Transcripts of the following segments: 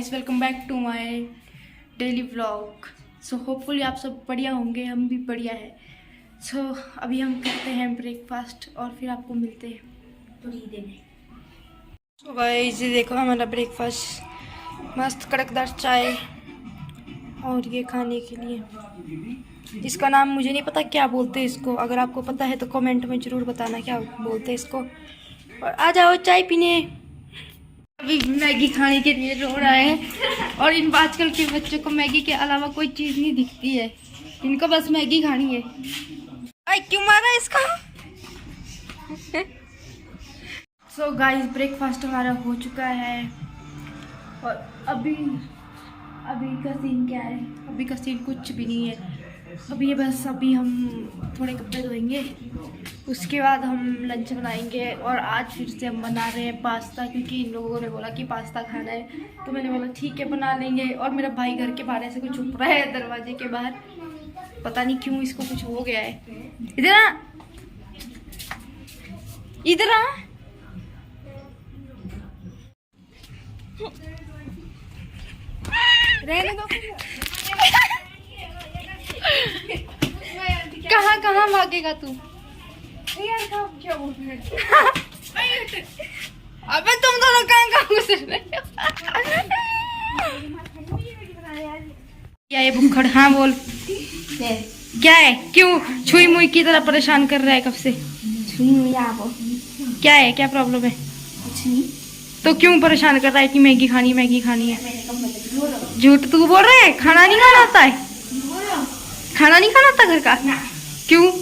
Guys, welcome back to my daily vlog. So hopefully आप सब बढ़िया होंगे, हम भी बढ़िया है। सो अभी हम करते हैं ब्रेकफास्ट और फिर आपको मिलते हैं थोड़ी देर में। सो गाइस, ये देखो हमारा ब्रेकफास्ट, मस्त कड़कदार चाय और ये खाने के लिए। इसका नाम मुझे नहीं पता क्या बोलते हैं इसको, अगर आपको पता है तो कमेंट में ज़रूर बताना क्या बोलते हैं इसको। और आ जाओ चाय पीने। अभी मैगी खाने के लिए रो रहा है और इन आजकल के बच्चों को मैगी के अलावा कोई चीज़ नहीं दिखती है, इनको बस मैगी खानी है। आई क्यों मारा इसका? सो गाइस, ब्रेकफास्ट हमारा हो चुका है और अभी का सीन क्या है? अभी का सीन कुछ भी नहीं है। अभी हम थोड़े कपड़े धोएंगे, उसके बाद हम लंच बनाएंगे। और आज फिर से हम बना रहे हैं पास्ता, क्योंकि इन लोगों ने बोला कि पास्ता खाना है, तो मैंने बोला ठीक है बना लेंगे। और मेरा भाई घर के बाहर से कुछ छुप रहा है, दरवाजे के बाहर, पता नहीं क्यों इसको कुछ हो गया है। इधर आ, इधर आ। रहने दो। कहाँ भागेगा तू? अबे तुम दोनों कहाँ घुस रहे हो? क्या है भुक्खड़? हाँ बोल, क्या है? क्यों छुई मुई की तरह परेशान कर रहा है कब से? क्या है, क्या प्रॉब्लम है? कुछ नहीं। तो क्यों परेशान कर रहा है कि मैगी खानी है? झूठ तू बोल रहा है? खाना नहीं खाना आता है? खाना नहीं खाना आता घर का? क्यों?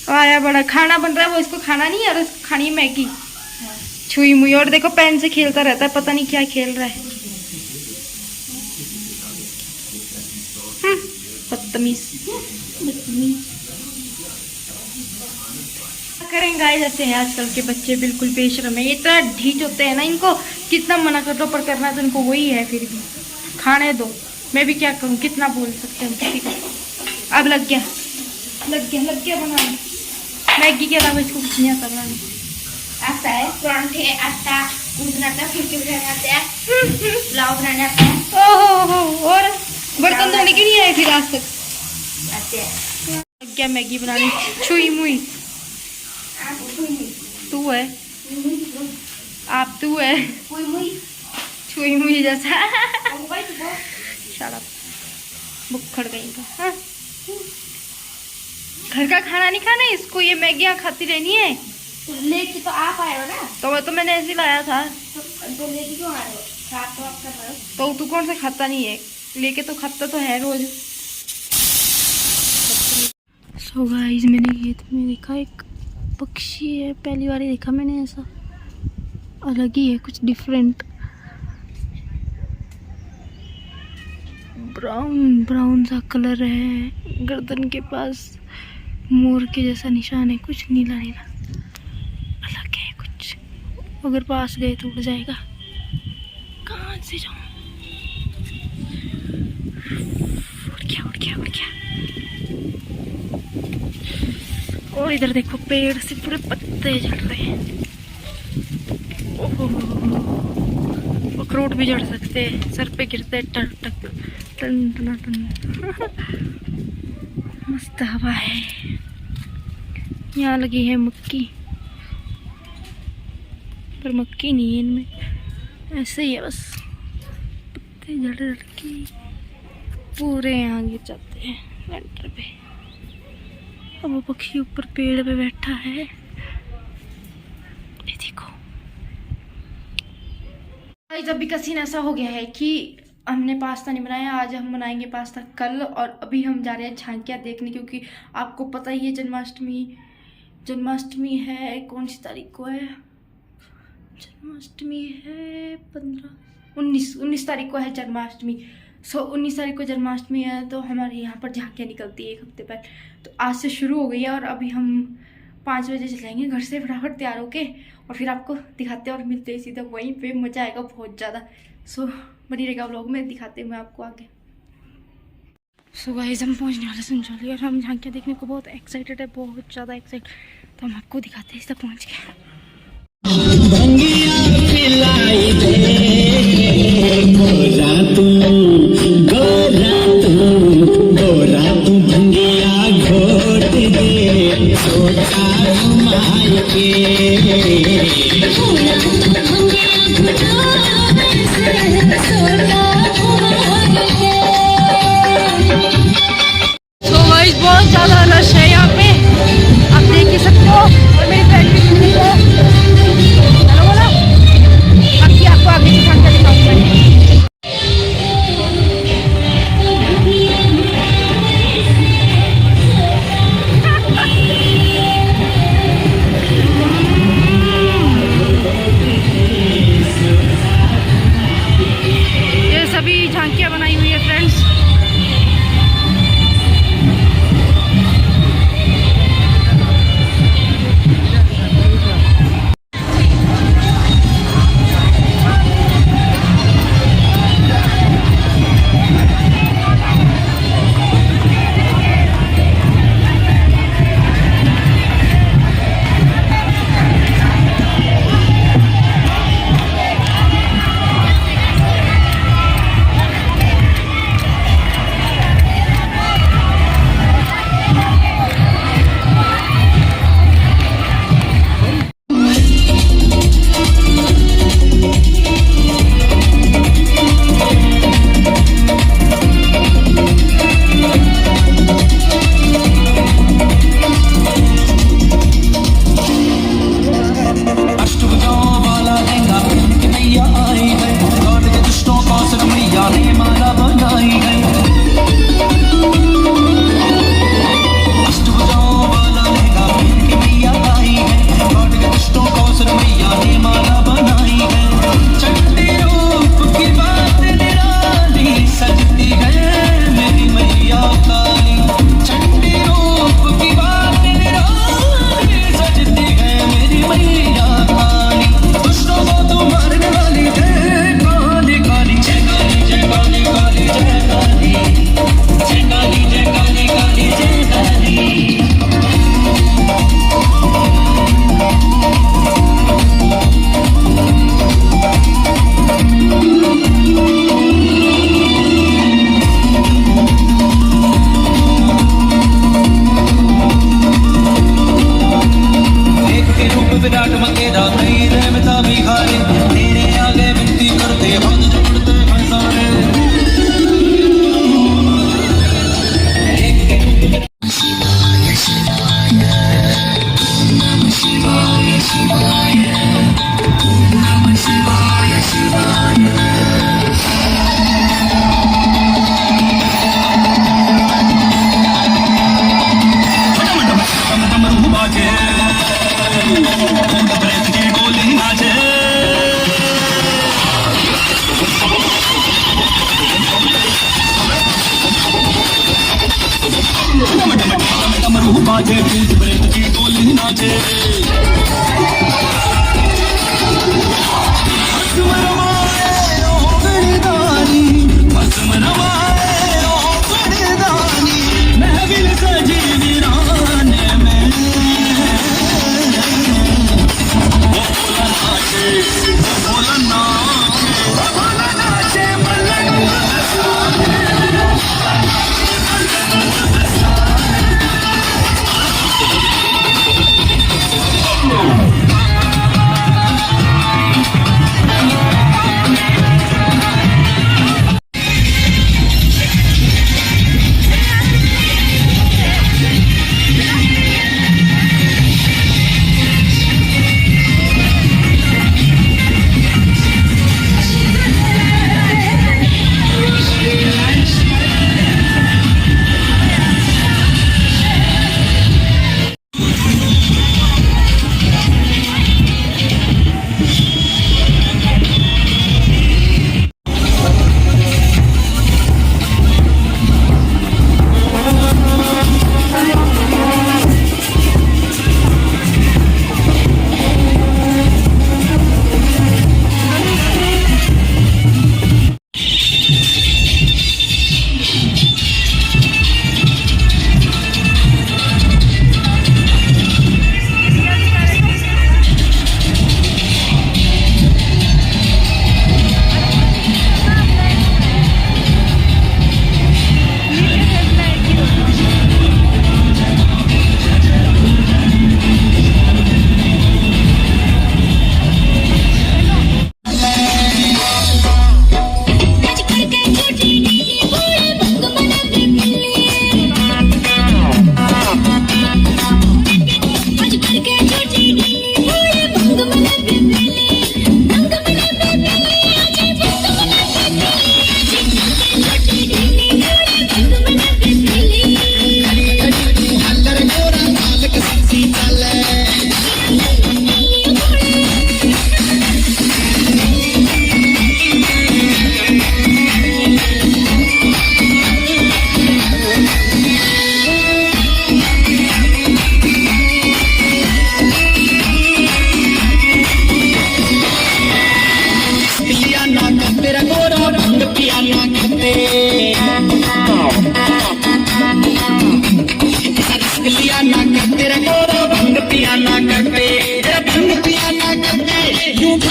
आया बड़ा खाना बन रहा है, वो इसको खाना नहीं है और इसको खानी है मैगी। छुई मुई। और देखो पेन से खेलता रहता है, पता नहीं क्या खेल रहा है। बदतमीज। करेंगे गाइस, ऐसे हैं आजकल के बच्चे, बिल्कुल बेशरम है। इतना ढीठ होते हैं ना, इनको कितना मना कर दो पर करना तो इनको वही है। फिर भी खाने दो, मैं भी क्या करूं, कितना बोल सकते हैं किसी को। अब लग गया बनाने। मैगी के अलावा इसको कुछ नहीं आता बनाने। आता है परांठे, आटा गूंथना आता है, फुलके बनाना आता है, पुलाव बनाना आता है। ओहो, और बर्तन धोने क्यों नहीं आए फिर आज तक? आते हैं। लग गया मैगी बनाने। छुई मुई तू है, आप तू है छुई मुई जैसा। भुक्खड़ गई का। हाँ? घर का खाना नहीं खाना है इसको, ये मैगी खाती रहनी है। लेके तो आप आए हो ना, तो मैंने ऐसे लाया था। तो लेके क्यों आ रहे हो? साथ तो आप कर रहे हो। तो तू कौन सा खाता नहीं है? लेके तो खाता तो है रोज। सो गाइस, मैंने ये में देखा एक पक्षी है, पहली बार ही देखा मैंने ऐसा, अलग ही है, कुछ डिफरेंट। ब्राउन सा कलर है, गर्दन के पास मोर के जैसा निशान है, कुछ नीला अलग है कुछ। अगर पास गए तो उड़ जाएगा। कहाँ से जाऊं? उड़ गया। और इधर देखो, पेड़ से पूरे पत्ते झड़ रहे हैं। ओहो, अखरोट भी झड़ सकते हैं, सर पे गिरते हैं टन। मस्त हवा है। यहाँ लगी है मक्की, पर मक्की नहीं है इनमें, ऐसे ही है बस, पत्ते झड़ के पूरे यहाँ गिर जाते हैं लेंटर पे। अब वो पक्षी ऊपर पेड़ पे बैठा है, ये देखो। जब भी का सीन ऐसा हो गया है कि हमने पास्ता नहीं बनाया, आज हम बनाएंगे पास्ता कल। और अभी हम जा रहे हैं झांकियाँ देखने, क्योंकि आपको पता ही है जन्माष्टमी है। कौन सी तारीख को है जन्माष्टमी? है 19 तारीख को है जन्माष्टमी। 19 तारीख को जन्माष्टमी है, तो हमारे यहाँ पर झांकियाँ निकलती है एक हफ्ते पहले। तो आज से शुरू हो गई है और अभी हम 5 बजे चलेंगे घर से फटाफट तैयार होके, और फिर आपको दिखाते हैं और मिलते हैं सीधा वहीं पे। मज़ा आएगा बहुत ज़्यादा। सो बनी रहेगा व्लॉग में, दिखाते हैं मैं आपको आगे। सो गाइस, हम पहुंचने वाले संजौली और हम झांकियाँ देखने को बहुत एक्साइटेड है, बहुत ज़्यादा एक्साइटेड। तो हम आपको दिखाते हैं सीधा पहुँच के।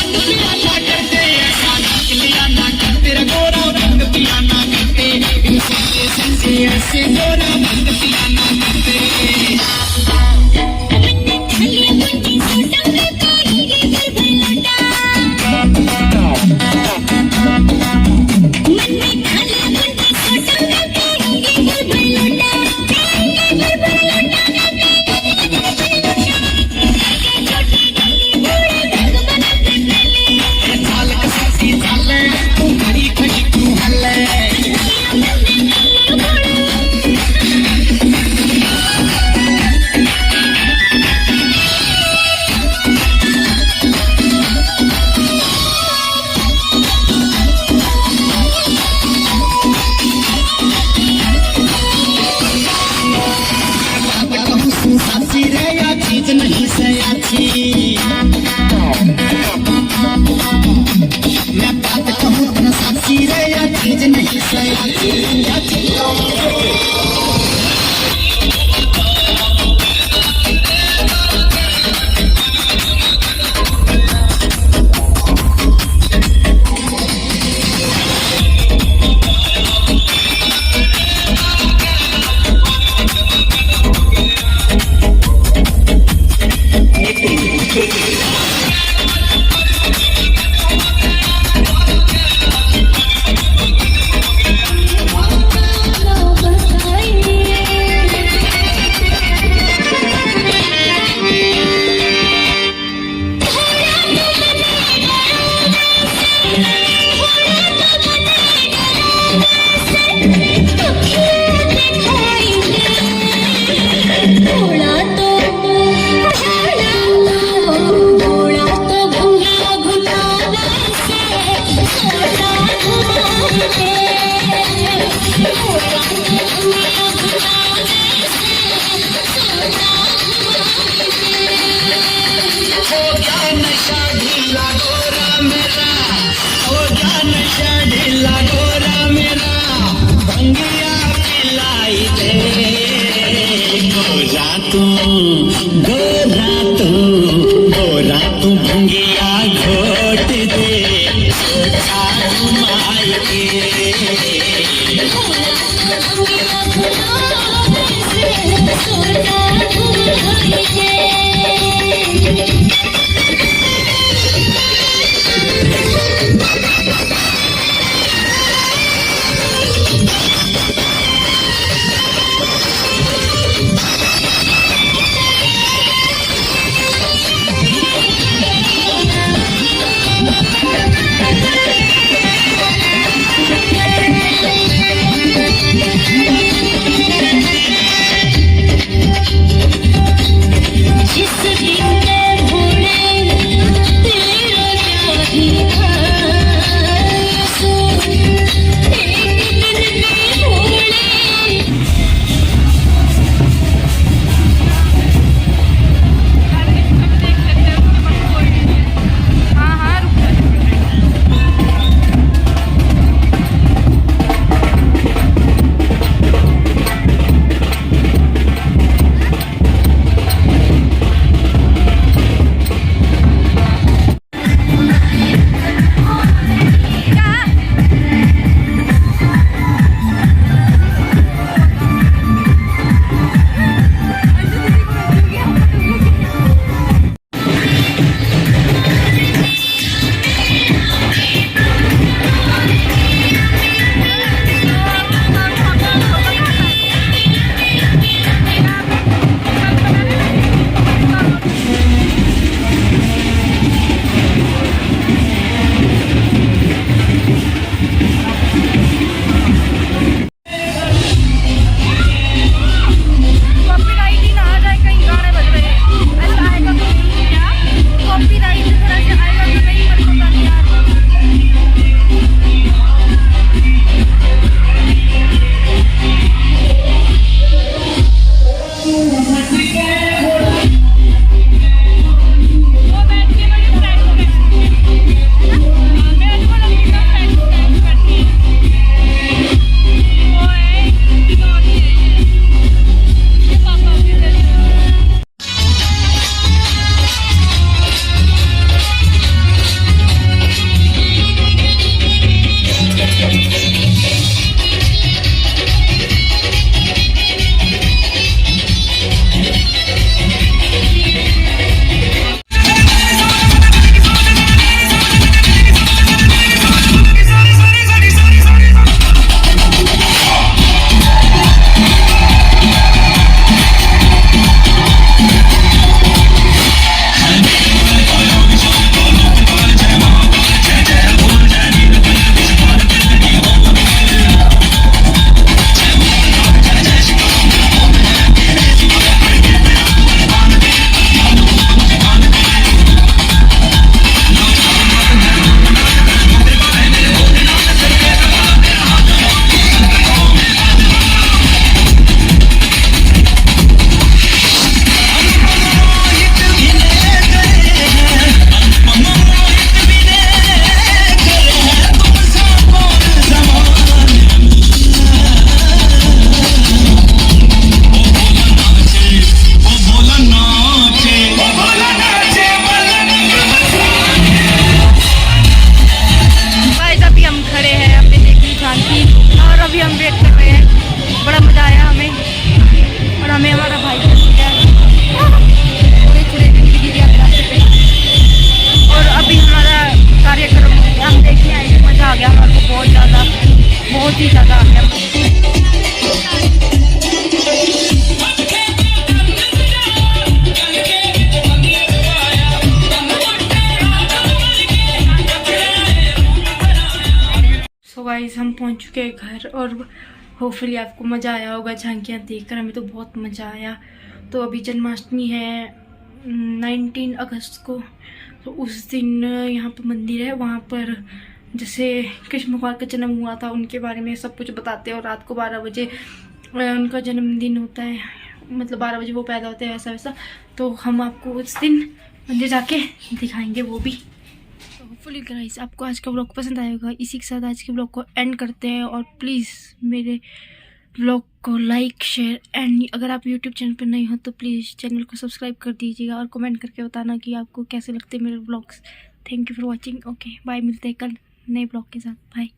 लिया ना करते ऐसा ढक लिया ना कर तेरा गोरा रंग पिया ना करते इन संगे संगे ऐसे गोरा रंग पिया ना करते साची रे या चीज नहीं सयाची मैं बात कहूँ तो साची रे या चीज नहीं सयाची गोरा तू भंगिया घोट दे माई गाइस हम पहुंच चुके हैं घर और होपफुली आपको मज़ा आया होगा झांकियाँ देखकर। हमें तो बहुत मज़ा आया। तो अभी जन्माष्टमी है 19 अगस्त को, तो उस दिन यहाँ पर मंदिर है, वहाँ पर जैसे कृष्ण भगवान का जन्म हुआ था उनके बारे में सब कुछ बताते हैं। और रात को 12 बजे उनका जन्मदिन होता है, मतलब 12 बजे वो पैदा होते हैं, ऐसा वैसा। तो हम आपको उस दिन मंदिर जाके दिखाएंगे वो भी। तो होपफुली गाइस आपको आज का व्लॉग पसंद आएगा। इसी के साथ आज के व्लॉग को एंड करते हैं। और प्लीज़ मेरे व्लॉग को लाइक शेयर एंड अगर आप यूट्यूब चैनल पर नहीं हो तो प्लीज़ चैनल को सब्सक्राइब कर दीजिएगा और कमेंट करके बताना कि आपको कैसे लगते हैं मेरे vlogs. Thank you for watching. Okay bye, मिलते हैं कल नए ब्लॉग के साथ। बाय।